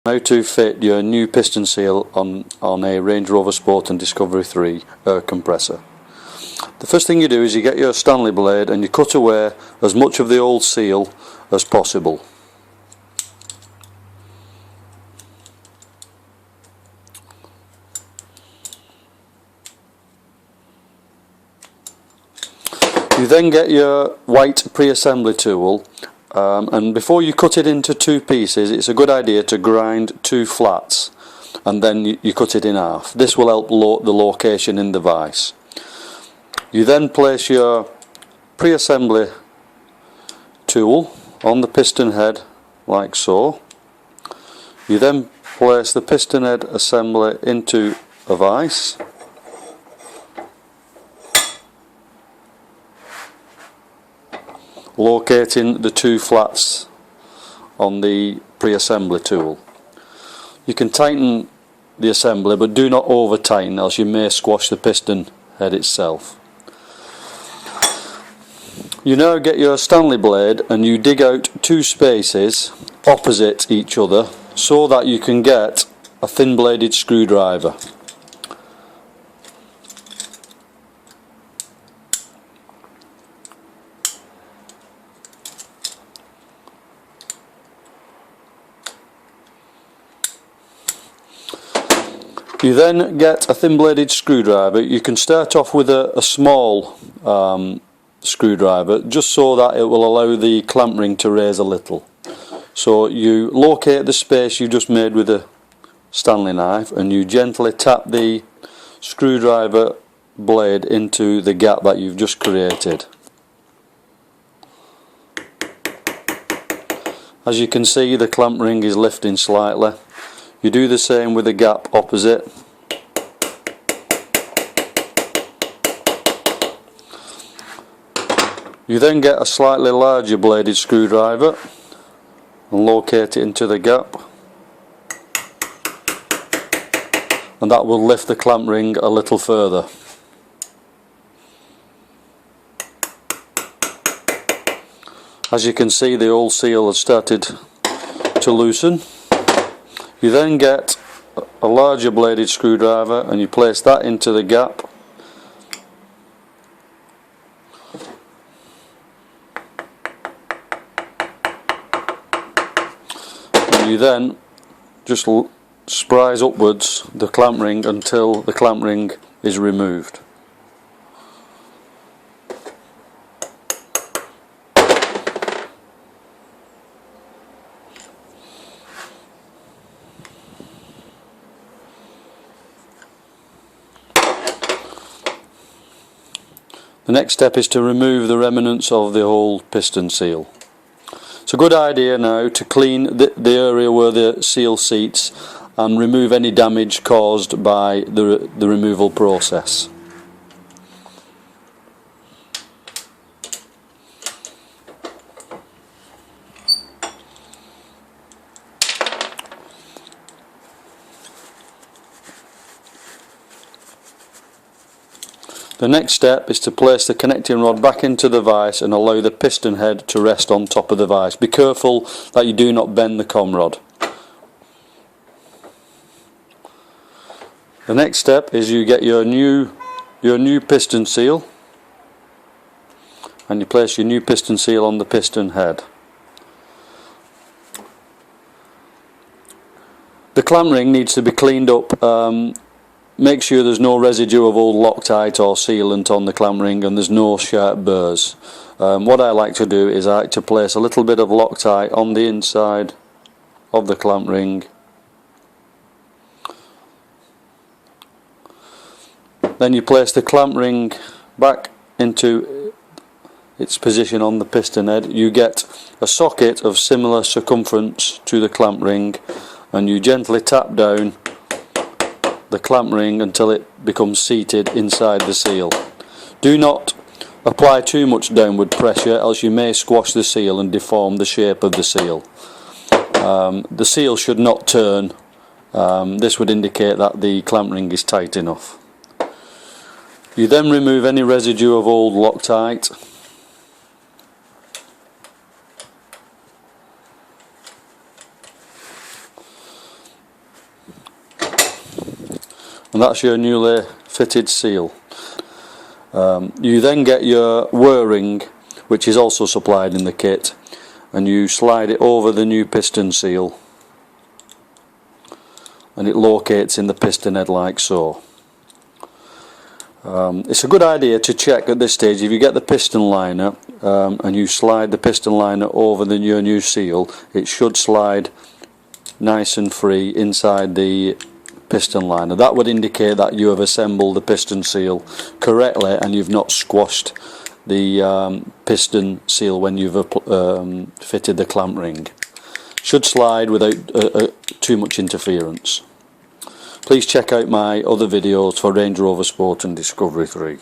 How to fit your new piston seal on a Range Rover Sport and Discovery 3 air compressor. The first thing you do is you get your Stanley blade and you cut away as much of the old seal as possible. You then get your white pre-assembly tool, and before you cut it into two pieces, it's a good idea to grind two flats and then you cut it in half. This will help the location in the vise. You then place your pre-assembly tool on the piston head like so. You then place the piston head assembly into a vise. Locating the two flats on the pre-assembly tool. You can tighten the assembly, but do not over tighten, else you may squash the piston head itself. You now get your Stanley blade and you dig out two spaces opposite each other so that you can get a thin bladed screwdriver. You then get a thin bladed screwdriver. You can start off with a small screwdriver just so that it will allow the clamp ring to raise a little. So you locate the space you just made with a Stanley knife and you gently tap the screwdriver blade into the gap that you've just created. As you can see, the clamp ring is lifting slightly. You do the same with the gap opposite. You then get a slightly larger bladed screwdriver and locate it into the gap, and that will lift the clamp ring a little further. As you can see, the old seal has started to loosen. You then get a larger bladed screwdriver and you place that into the gap. And you then just sprise upwards the clamp ring until the clamp ring is removed. The next step is to remove the remnants of the old piston seal. It's a good idea now to clean the area where the seal seats and remove any damage caused by the removal process. The next step is to place the connecting rod back into the vise and allow the piston head to rest on top of the vise. Be careful that you do not bend the com rod. The next step is you get your new piston seal and you place your new piston seal on the piston head. The clamp ring needs to be cleaned up. Make sure there's no residue of old Loctite or sealant on the clamp ring and there's no sharp burrs. What I like to do is I like to place a little bit of Loctite on the inside of the clamp ring. Then you place the clamp ring back into its position on the piston head. You get a socket of similar circumference to the clamp ring and you gently tap down the clamp ring until it becomes seated inside the seal. Do not apply too much downward pressure, else you may squash the seal and deform the shape of the seal. The seal should not turn. This would indicate that the clamp ring is tight enough. You then remove any residue of old Loctite. and that's your newly fitted seal. You then get your whirring, which is also supplied in the kit, and you slide it over the new piston seal, and it locates in the piston head like so. It's a good idea to check at this stage if you get the piston liner and you slide the piston liner over your new seal, it should slide nice and free inside the piston liner. That would indicate that you have assembled the piston seal correctly and you've not squashed the piston seal when you've fitted the clamp ring. Should slide without too much interference. Please check out my other videos for Range Rover Sport and Discovery 3.